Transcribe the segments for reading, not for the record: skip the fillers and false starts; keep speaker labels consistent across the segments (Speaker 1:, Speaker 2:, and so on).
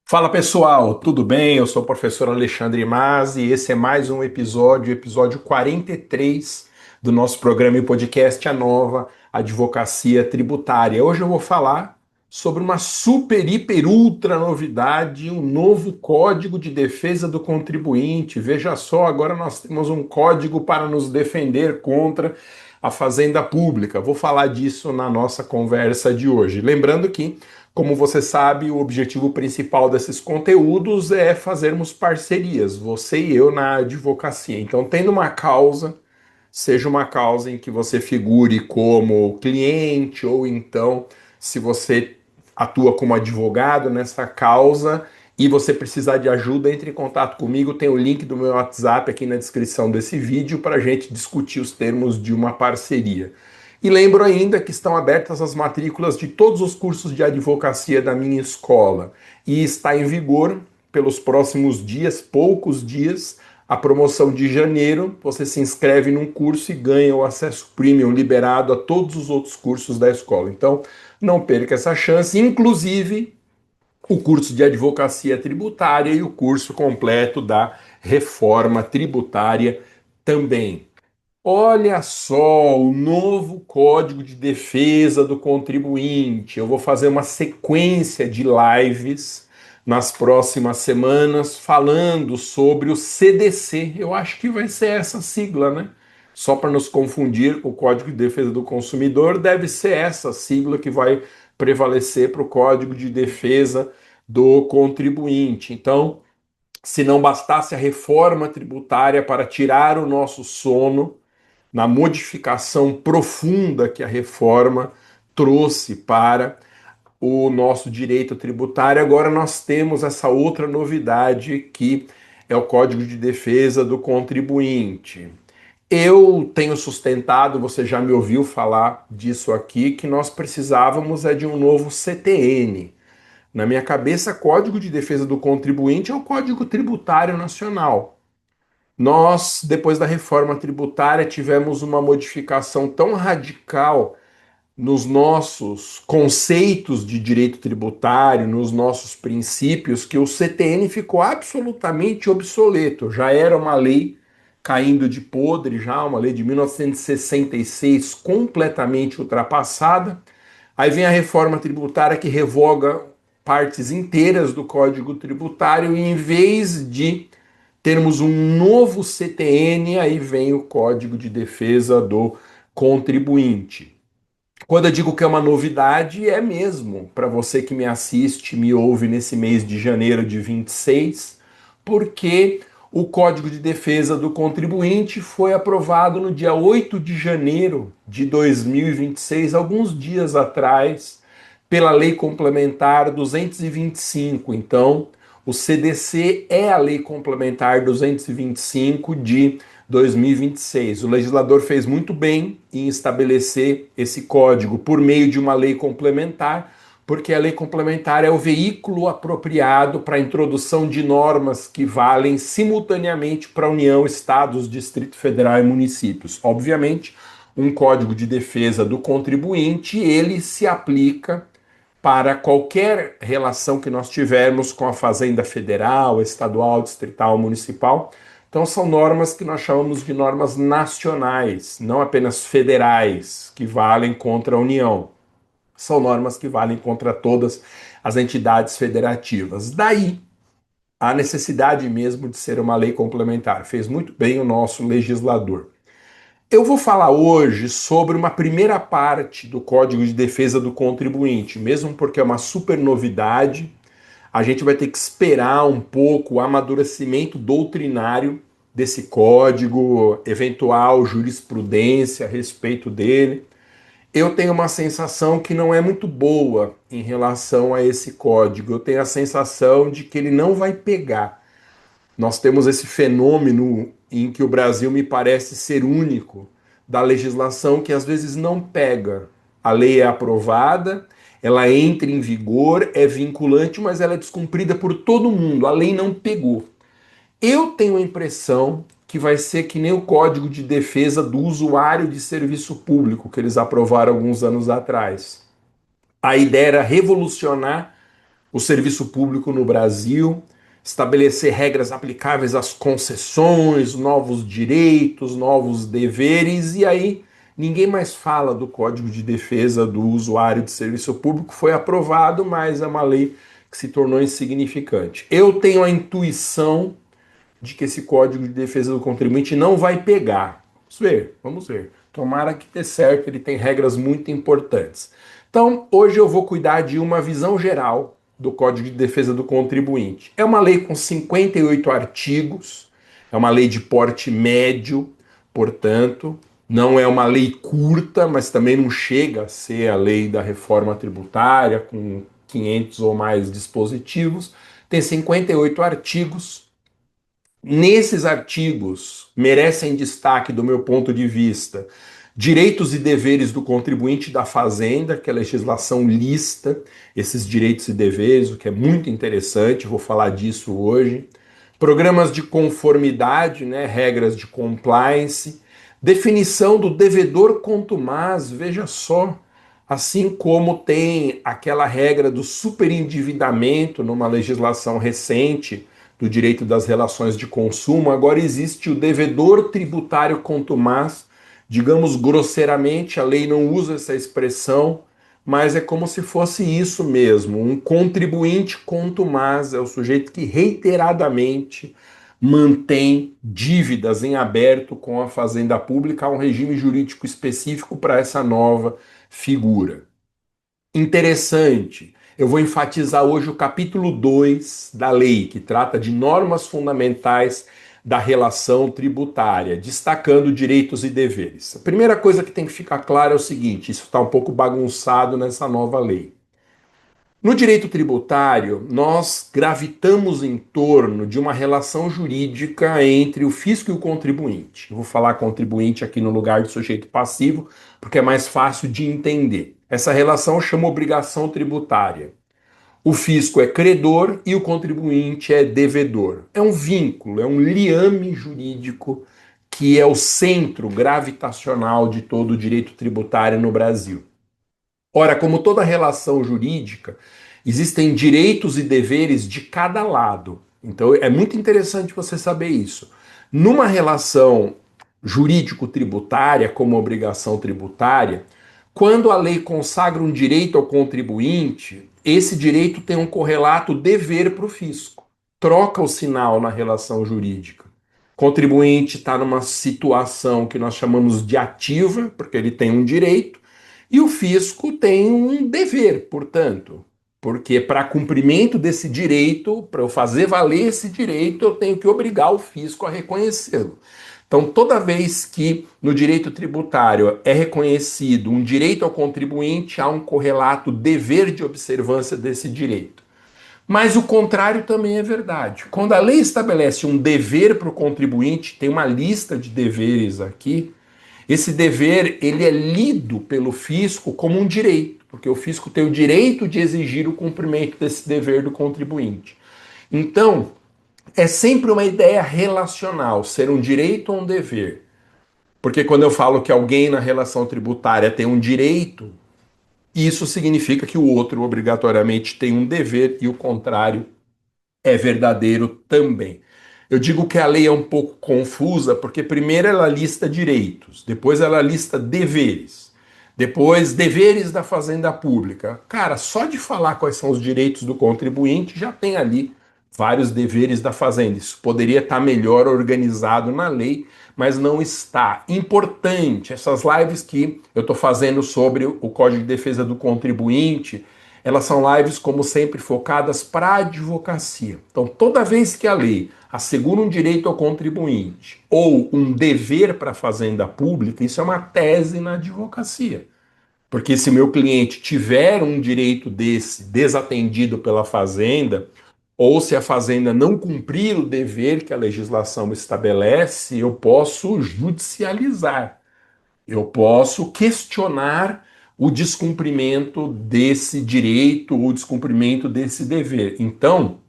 Speaker 1: Fala pessoal, tudo bem? Eu sou o professor Alexandre Masi e esse é mais um episódio, episódio 43 do nosso programa e podcast A Nova Advocacia Tributária. Hoje eu vou falar sobre uma super, hiper, ultra novidade, um novo Código de Defesa do Contribuinte. Veja só, agora nós temos um código para nos defender contra a fazenda pública. Vou falar disso na nossa conversa de hoje. Lembrando que como você sabe, o objetivo principal desses conteúdos é fazermos parcerias, você e eu na advocacia. Então, tendo uma causa, seja uma causa em que você figure como cliente, ou então, se você atua como advogado nessa causa e você precisar de ajuda, entre em contato comigo. Tem o link do meu WhatsApp aqui na descrição desse vídeo para a gente discutir os termos de uma parceria. E lembro ainda que estão abertas as matrículas de todos os cursos de advocacia da minha escola e está em vigor pelos próximos dias, poucos dias, a promoção de janeiro. Você se inscreve num curso e ganha o acesso premium liberado a todos os outros cursos da escola. Então, não perca essa chance, inclusive o curso de advocacia tributária e o curso completo da reforma tributária também. Olha só, o novo Código de Defesa do Contribuinte. Eu vou fazer uma sequência de lives nas próximas semanas falando sobre o CDC. Eu acho que vai ser essa sigla, né? Só para nos confundir com o Código de Defesa do Consumidor, deve ser essa sigla que vai prevalecer para o Código de Defesa do Contribuinte. Então, se não bastasse a reforma tributária para tirar o nosso sono, na modificação profunda que a reforma trouxe para o nosso direito tributário, agora nós temos essa outra novidade que é o Código de Defesa do Contribuinte. Eu tenho sustentado, você já me ouviu falar disso aqui, que nós precisávamos de um novo CTN. Na minha cabeça, Código de Defesa do Contribuinte é o Código Tributário Nacional. Nós, depois da reforma tributária, tivemos uma modificação tão radical nos nossos conceitos de direito tributário, nos nossos princípios, que o CTN ficou absolutamente obsoleto. Já era uma lei caindo de podre, já uma lei de 1966 completamente ultrapassada. Aí vem a reforma tributária que revoga partes inteiras do Código Tributário e em vez de termos um novo CTN, aí vem o Código de Defesa do Contribuinte. Quando eu digo que é uma novidade, é mesmo para você que me assiste, me ouve nesse mês de janeiro de 26, porque o Código de Defesa do Contribuinte foi aprovado no dia 8 de janeiro de 2026, alguns dias atrás, pela Lei Complementar 225. Então, o CDC é a Lei Complementar 225 de 2026. O legislador fez muito bem em estabelecer esse código por meio de uma lei complementar, porque a lei complementar é o veículo apropriado para a introdução de normas que valem simultaneamente para a União, Estados, Distrito Federal e municípios. Obviamente, um Código de Defesa do Contribuinte, ele se aplica para qualquer relação que nós tivermos com a Fazenda Federal, estadual, distrital, municipal. Então, são normas que nós chamamos de normas nacionais, não apenas federais, que valem contra a União. São normas que valem contra todas as entidades federativas. Daí a necessidade mesmo de ser uma lei complementar. Fez muito bem o nosso legislador. Eu vou falar hoje sobre uma primeira parte do Código de Defesa do Contribuinte, mesmo porque é uma super novidade. A gente vai ter que esperar um pouco o amadurecimento doutrinário desse código, eventual jurisprudência a respeito dele. Eu tenho uma sensação que não é muito boa em relação a esse código. Eu tenho a sensação de que ele não vai pegar. Nós temos esse fenômeno em que o Brasil me parece ser único, da legislação que às vezes não pega. A lei é aprovada, ela entra em vigor, é vinculante, mas ela é descumprida por todo mundo. A lei não pegou. Eu tenho a impressão que vai ser que nem o Código de Defesa do Usuário de Serviço Público, que eles aprovaram alguns anos atrás. A ideia era revolucionar o serviço público no Brasil, estabelecer regras aplicáveis às concessões, novos direitos, novos deveres, e aí ninguém mais fala do Código de Defesa do Usuário de Serviço Público. Foi aprovado, mas é uma lei que se tornou insignificante. Eu tenho a intuição de que esse Código de Defesa do Contribuinte não vai pegar. Vamos ver, vamos ver. Tomara que dê certo, ele tem regras muito importantes. Então, hoje eu vou cuidar de uma visão geral do Código de Defesa do Contribuinte. É uma lei com 58 artigos, é uma lei de porte médio, portanto, não é uma lei curta, mas também não chega a ser a lei da reforma tributária, com 500 ou mais dispositivos. Tem 58 artigos. Nesses artigos, merecem destaque, do meu ponto de vista, direitos e deveres do contribuinte da Fazenda, que a legislação lista esses direitos e deveres, o que é muito interessante, vou falar disso hoje. Programas de conformidade, né, regras de compliance, definição do devedor contumaz, veja só, assim como tem aquela regra do superendividamento numa legislação recente do direito das relações de consumo, agora existe o devedor tributário contumaz. Digamos grosseiramente, a lei não usa essa expressão, mas é como se fosse isso mesmo. Um contribuinte contumaz é o sujeito que reiteradamente mantém dívidas em aberto com a Fazenda Pública. Há um regime jurídico específico para essa nova figura. Interessante. Eu vou enfatizar hoje o capítulo 2 da lei, que trata de normas fundamentais da relação tributária, destacando direitos e deveres. A primeira coisa que tem que ficar clara é o seguinte: isso está um pouco bagunçado nessa nova lei. No direito tributário, nós gravitamos em torno de uma relação jurídica entre o fisco e o contribuinte. Eu vou falar contribuinte aqui no lugar de sujeito passivo, porque é mais fácil de entender. Essa relação chama obrigação tributária. O fisco é credor e o contribuinte é devedor. É um vínculo, é um liame jurídico que é o centro gravitacional de todo o direito tributário no Brasil. Ora, como toda relação jurídica, existem direitos e deveres de cada lado. Então é muito interessante você saber isso. Numa relação jurídico-tributária, como obrigação tributária, quando a lei consagra um direito ao contribuinte, esse direito tem um correlato dever para o fisco. Troca o sinal na relação jurídica. O contribuinte está numa situação que nós chamamos de ativa, porque ele tem um direito, e o fisco tem um dever, portanto, porque para cumprimento desse direito, para eu fazer valer esse direito, eu tenho que obrigar o fisco a reconhecê-lo. Então, toda vez que no direito tributário é reconhecido um direito ao contribuinte, há um correlato dever de observância desse direito. Mas o contrário também é verdade. Quando a lei estabelece um dever para o contribuinte, tem uma lista de deveres aqui, esse dever ele é lido pelo fisco como um direito, porque o fisco tem o direito de exigir o cumprimento desse dever do contribuinte. Então, é sempre uma ideia relacional, ser um direito ou um dever. Porque quando eu falo que alguém na relação tributária tem um direito, isso significa que o outro obrigatoriamente tem um dever e o contrário é verdadeiro também. Eu digo que a lei é um pouco confusa, porque primeiro ela lista direitos, depois ela lista deveres, depois deveres da Fazenda Pública. Cara, só de falar quais são os direitos do contribuinte já tem ali vários deveres da Fazenda. Isso poderia estar melhor organizado na lei, mas não está. Importante, essas lives que eu estou fazendo sobre o Código de Defesa do Contribuinte, elas são lives, como sempre, focadas para a advocacia. Então, toda vez que a lei assegura um direito ao contribuinte ou um dever para a Fazenda Pública, isso é uma tese na advocacia. Porque se meu cliente tiver um direito desse desatendido pela Fazenda, ou se a Fazenda não cumprir o dever que a legislação estabelece, eu posso judicializar. Eu posso questionar o descumprimento desse direito ou o descumprimento desse dever. Então,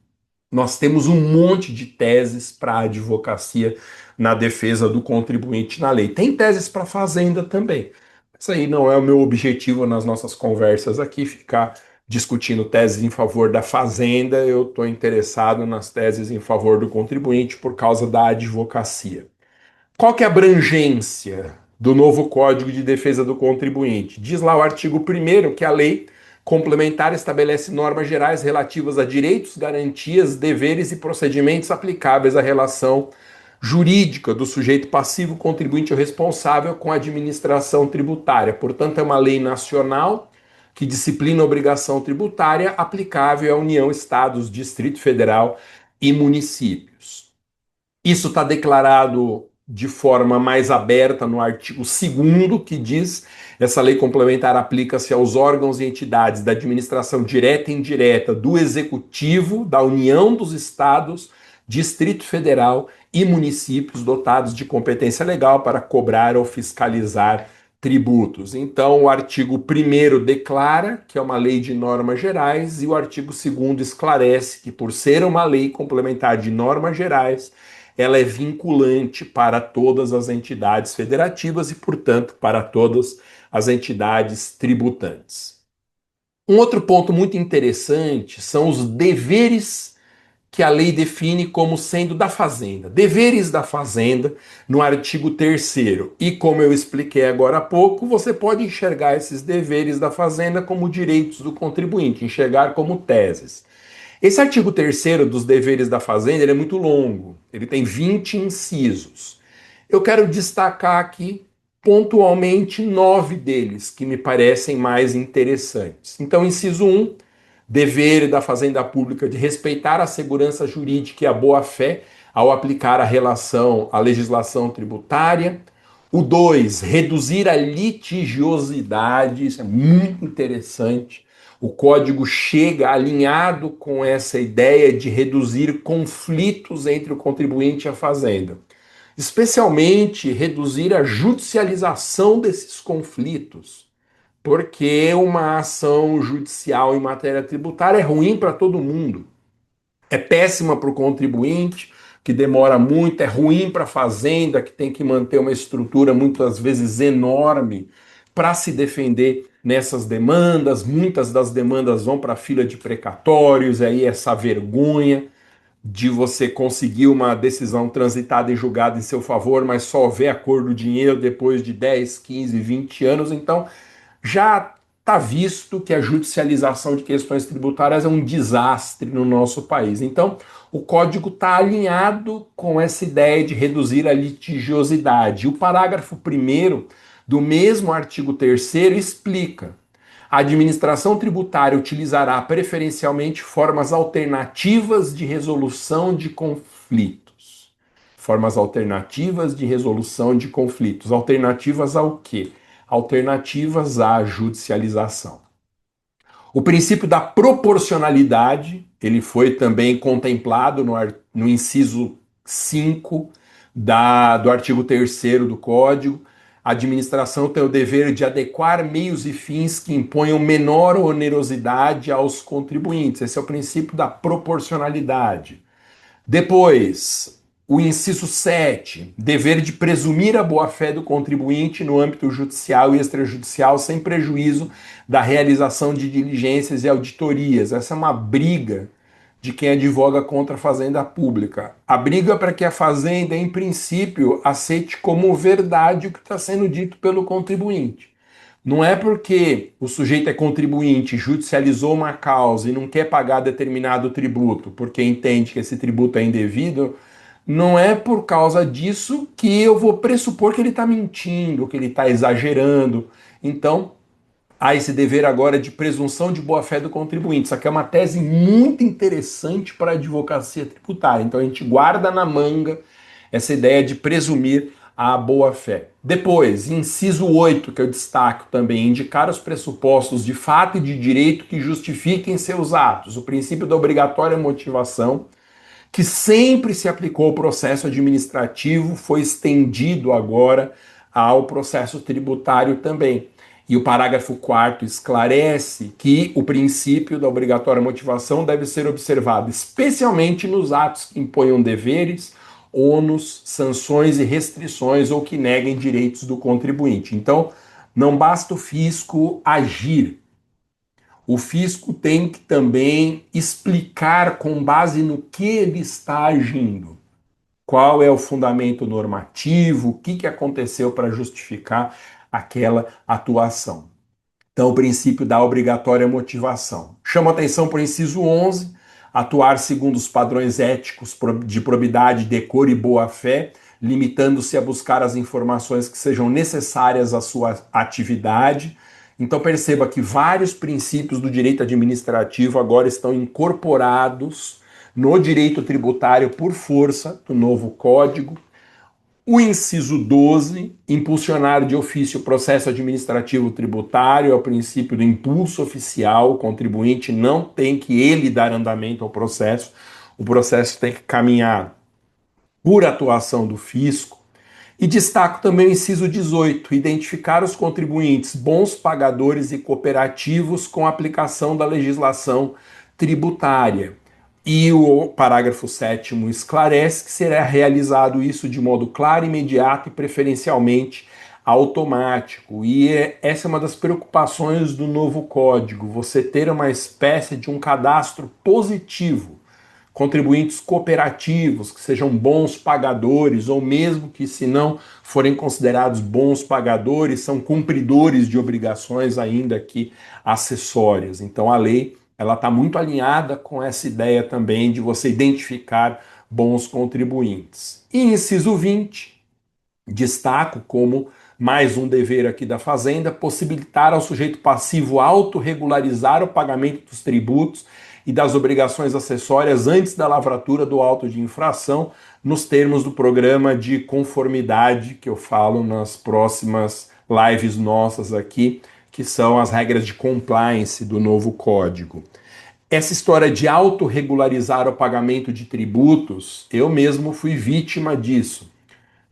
Speaker 1: nós temos um monte de teses para a advocacia na defesa do contribuinte na lei. Tem teses para a fazenda também. Isso aí não é o meu objetivo nas nossas conversas aqui, ficar discutindo teses em favor da fazenda, eu estou interessado nas teses em favor do contribuinte por causa da advocacia. Qual que é a abrangência do novo Código de Defesa do Contribuinte? Diz lá o artigo 1º que a lei complementar estabelece normas gerais relativas a direitos, garantias, deveres e procedimentos aplicáveis à relação jurídica do sujeito passivo, contribuinte ou responsável com a administração tributária. Portanto, é uma lei nacional que disciplina a obrigação tributária aplicável à União, Estados, Distrito Federal e municípios. Isso está declarado de forma mais aberta no artigo 2º, que diz: essa lei complementar aplica-se aos órgãos e entidades da administração direta e indireta do Executivo, da União, dos Estados, Distrito Federal e municípios dotados de competência legal para cobrar ou fiscalizar tributos. Então, o artigo 1º declara que é uma lei de normas gerais e o artigo 2º esclarece que, por ser uma lei complementar de normas gerais, ela é vinculante para todas as entidades federativas e, portanto, para todas as entidades tributantes. Um outro ponto muito interessante são os deveres que a lei define como sendo da Fazenda. Deveres da Fazenda, no artigo 3º. E como eu expliquei agora há pouco, você pode enxergar esses deveres da Fazenda como direitos do contribuinte, enxergar como teses. Esse artigo 3º dos deveres da Fazenda ele é muito longo, ele tem 20 incisos. Eu quero destacar aqui pontualmente 9 deles, que me parecem mais interessantes. Então, inciso 1, dever da Fazenda Pública de respeitar a segurança jurídica e a boa-fé ao aplicar a legislação tributária. O 2, reduzir a litigiosidade, isso é muito interessante. O código chega alinhado com essa ideia de reduzir conflitos entre o contribuinte e a fazenda, especialmente reduzir a judicialização desses conflitos, porque uma ação judicial em matéria tributária é ruim para todo mundo. É péssima para o contribuinte, que demora muito, é ruim para a fazenda, que tem que manter uma estrutura muitas vezes enorme para se defender nessas demandas. Muitas das demandas vão para a fila de precatórios, aí essa vergonha de você conseguir uma decisão transitada e julgada em seu favor, mas só ver a cor do dinheiro depois de 10, 15, 20 anos. Então, já está visto que a judicialização de questões tributárias é um desastre no nosso país. Então, o código está alinhado com essa ideia de reduzir a litigiosidade. O parágrafo 1º do mesmo artigo 3º explica: a administração tributária utilizará preferencialmente formas alternativas de resolução de conflitos. Formas alternativas de resolução de conflitos. Alternativas ao quê? Alternativas à judicialização. O princípio da proporcionalidade, ele foi também contemplado no inciso 5 do artigo 3º do Código. A administração tem o dever de adequar meios e fins que imponham menor onerosidade aos contribuintes. Esse é o princípio da proporcionalidade. Depois, o inciso 7, dever de presumir a boa-fé do contribuinte no âmbito judicial e extrajudicial sem prejuízo da realização de diligências e auditorias. Essa é uma briga de quem advoga contra a fazenda pública. A briga para que a fazenda, em princípio, aceite como verdade o que está sendo dito pelo contribuinte. Não é porque o sujeito é contribuinte, judicializou uma causa e não quer pagar determinado tributo, porque entende que esse tributo é indevido, não é por causa disso que eu vou pressupor que ele está mentindo, que ele está exagerando. Então, há esse dever agora de presunção de boa-fé do contribuinte. Isso aqui é uma tese muito interessante para a advocacia tributária. Então, a gente guarda na manga essa ideia de presumir a boa-fé. Depois, inciso 8, que eu destaco também, indicar os pressupostos de fato e de direito que justifiquem seus atos. O princípio da obrigatória motivação, que sempre se aplicou ao processo administrativo, foi estendido agora ao processo tributário também. E o parágrafo 4º esclarece que o princípio da obrigatória motivação deve ser observado especialmente nos atos que imponham deveres, ônus, sanções e restrições ou que neguem direitos do contribuinte. Então, não basta o fisco agir. o fisco tem que também explicar com base no que ele está agindo. Qual é o fundamento normativo, o que aconteceu para justificar aquela atuação. Então, o princípio da obrigatória motivação. Chama atenção para o inciso 11, atuar segundo os padrões éticos de probidade, decoro e boa-fé, limitando-se a buscar as informações que sejam necessárias à sua atividade. Então, perceba que vários princípios do direito administrativo agora estão incorporados no direito tributário por força do novo Código. O inciso 12, impulsionar de ofício o processo administrativo tributário, é o princípio do impulso oficial, o contribuinte não tem que ele dar andamento ao processo, o processo tem que caminhar por atuação do fisco. E destaco também o inciso 18, identificar os contribuintes bons pagadores e cooperativos com a aplicação da legislação tributária. E o parágrafo 7º esclarece que será realizado isso de modo claro, imediato e preferencialmente automático. E essa é uma das preocupações do novo código, você ter uma espécie de um cadastro positivo. Contribuintes cooperativos, que sejam bons pagadores, ou mesmo que, se não forem considerados bons pagadores, são cumpridores de obrigações ainda que acessórias. Então a lei ela está muito alinhada com essa ideia também de você identificar bons contribuintes. E inciso 20, destaco como mais um dever aqui da Fazenda, possibilitar ao sujeito passivo autorregularizar o pagamento dos tributos e das obrigações acessórias antes da lavratura do auto de infração, nos termos do programa de conformidade que eu falo nas próximas lives nossas aqui, que são as regras de compliance do novo código. Essa história de autorregularizar o pagamento de tributos, eu mesmo fui vítima disso.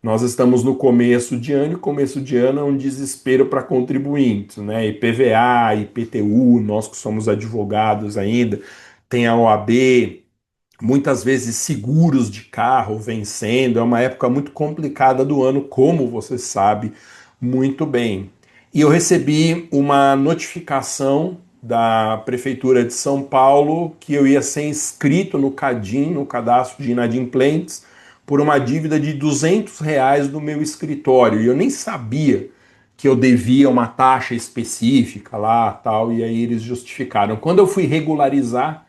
Speaker 1: Nós estamos no começo de ano, e começo de ano é um desespero para contribuintes, né? IPVA, IPTU, nós que somos advogados ainda, tem a OAB, muitas vezes seguros de carro vencendo, é uma época muito complicada do ano, como você sabe muito bem. E eu recebi uma notificação da Prefeitura de São Paulo que eu ia ser inscrito no CADIM, no Cadastro de Inadimplentes, por uma dívida de R$ 200 do meu escritório. E eu nem sabia que eu devia uma taxa específica lá, tal, e aí eles justificaram. Quando eu fui regularizar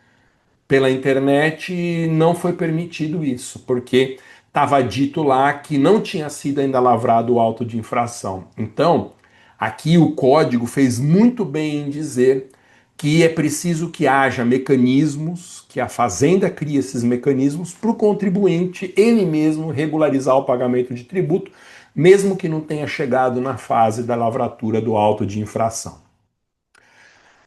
Speaker 1: pela internet, não foi permitido isso, porque estava dito lá que não tinha sido ainda lavrado o auto de infração. Então, aqui o código fez muito bem em dizer que é preciso que haja mecanismos, que a Fazenda crie esses mecanismos para o contribuinte ele mesmo regularizar o pagamento de tributo, mesmo que não tenha chegado na fase da lavratura do auto de infração.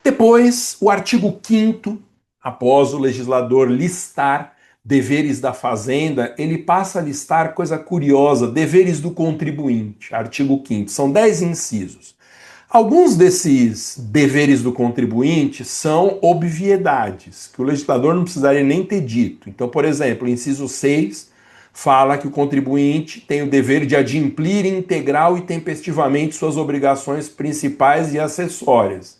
Speaker 1: Depois, o artigo 5º, após o legislador listar deveres da Fazenda, ele passa a listar coisa curiosa, deveres do contribuinte, artigo 5º, são 10 incisos. Alguns desses deveres do contribuinte são obviedades, que o legislador não precisaria nem ter dito. Então, por exemplo, o inciso 6 fala que o contribuinte tem o dever de adimplir integral e tempestivamente suas obrigações principais e acessórias,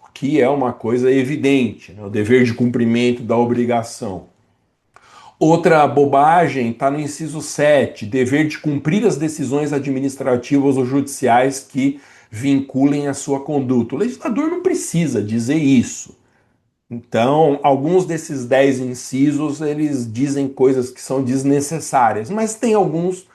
Speaker 1: o que é uma coisa evidente, né? O dever de cumprimento da obrigação. Outra bobagem está no inciso 7, dever de cumprir as decisões administrativas ou judiciais que vinculem a sua conduta. O legislador não precisa dizer isso. Então, alguns desses 10 incisos, eles dizem coisas que são desnecessárias, mas tem alguns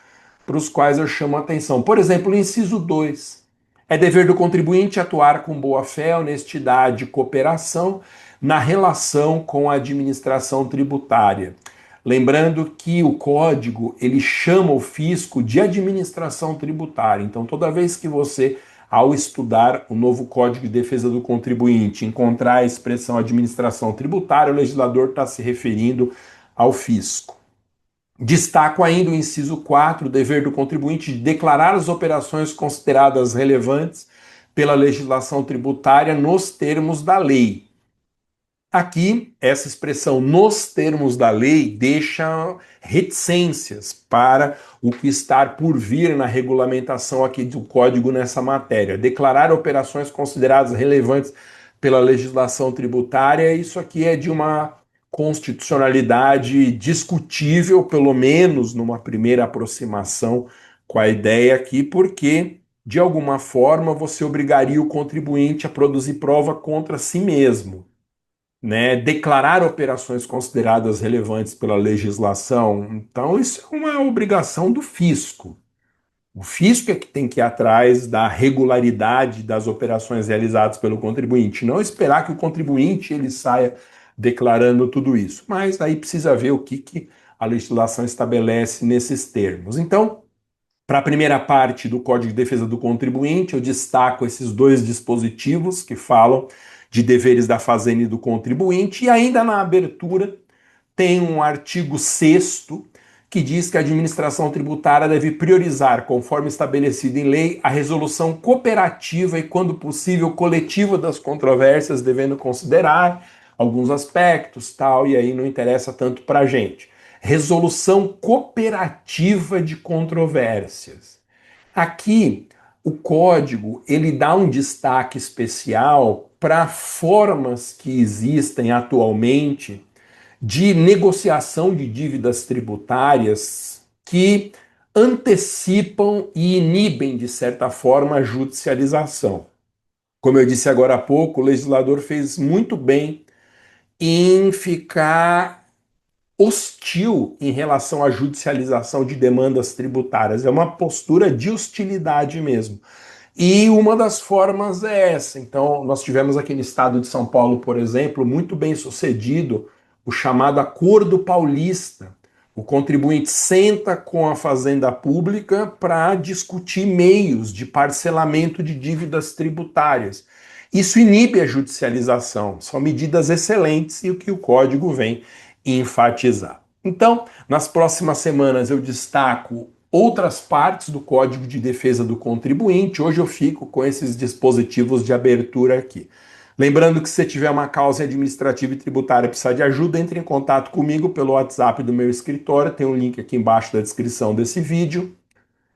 Speaker 1: para os quais eu chamo a atenção. Por exemplo, o inciso 2. É dever do contribuinte atuar com boa-fé, honestidade e cooperação na relação com a administração tributária. Lembrando que o código, ele chama o fisco de administração tributária. Então, toda vez que você, ao estudar o novo Código de Defesa do Contribuinte, encontrar a expressão administração tributária, o legislador está se referindo ao fisco. Destaco ainda o inciso 4, o dever do contribuinte de declarar as operações consideradas relevantes pela legislação tributária nos termos da lei. Aqui, essa expressão nos termos da lei deixa reticências para o que está por vir na regulamentação aqui do código nessa matéria. Declarar operações consideradas relevantes pela legislação tributária, isso aqui é de uma constitucionalidade discutível, pelo menos numa primeira aproximação com a ideia aqui, porque de alguma forma você obrigaria o contribuinte a produzir prova contra si mesmo, né? Declarar operações consideradas relevantes pela legislação. Então, isso é uma obrigação do fisco. O fisco é que tem que ir atrás da regularidade das operações realizadas pelo contribuinte, não esperar que o contribuinte ele saia declarando tudo isso. Mas aí precisa ver o que a legislação estabelece nesses termos. Então, para a primeira parte do Código de Defesa do Contribuinte, eu destaco esses dois dispositivos que falam de deveres da fazenda e do contribuinte, e ainda na abertura tem um artigo 6º que diz que a administração tributária deve priorizar, conforme estabelecido em lei, a resolução cooperativa e, quando possível, coletiva das controvérsias, devendo considerar alguns aspectos, tal, e aí não interessa tanto para a gente. Resolução cooperativa de controvérsias. Aqui, o código, ele dá um destaque especial para formas que existem atualmente de negociação de dívidas tributárias que antecipam e inibem, de certa forma, a judicialização. Como eu disse agora há pouco, o legislador fez muito bem em ficar hostil em relação à judicialização de demandas tributárias. É uma postura de hostilidade mesmo. E uma das formas é essa. Então, nós tivemos aqui no estado de São Paulo, por exemplo, muito bem sucedido o chamado Acordo Paulista. O contribuinte senta com a Fazenda Pública para discutir meios de parcelamento de dívidas tributárias. Isso inibe a judicialização. São medidas excelentes e o que o código vem enfatizar. Então, nas próximas semanas eu destaco outras partes do Código de Defesa do Contribuinte. Hoje eu fico com esses dispositivos de abertura aqui. Lembrando que se você tiver uma causa administrativa e tributária e precisar de ajuda, entre em contato comigo pelo WhatsApp do meu escritório, tem um link aqui embaixo da descrição desse vídeo.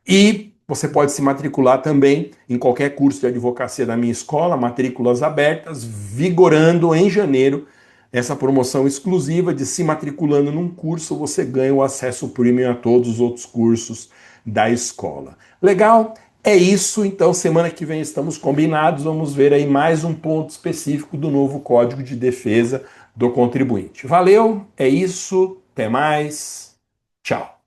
Speaker 1: E você pode se matricular também em qualquer curso de advocacia da minha escola, matrículas abertas, vigorando em janeiro essa promoção exclusiva de se matriculando num curso, você ganha o acesso premium a todos os outros cursos da escola. Legal? É isso, então semana que vem estamos combinados, vamos ver aí mais um ponto específico do novo Código de Defesa do Contribuinte. Valeu, é isso, até mais, tchau.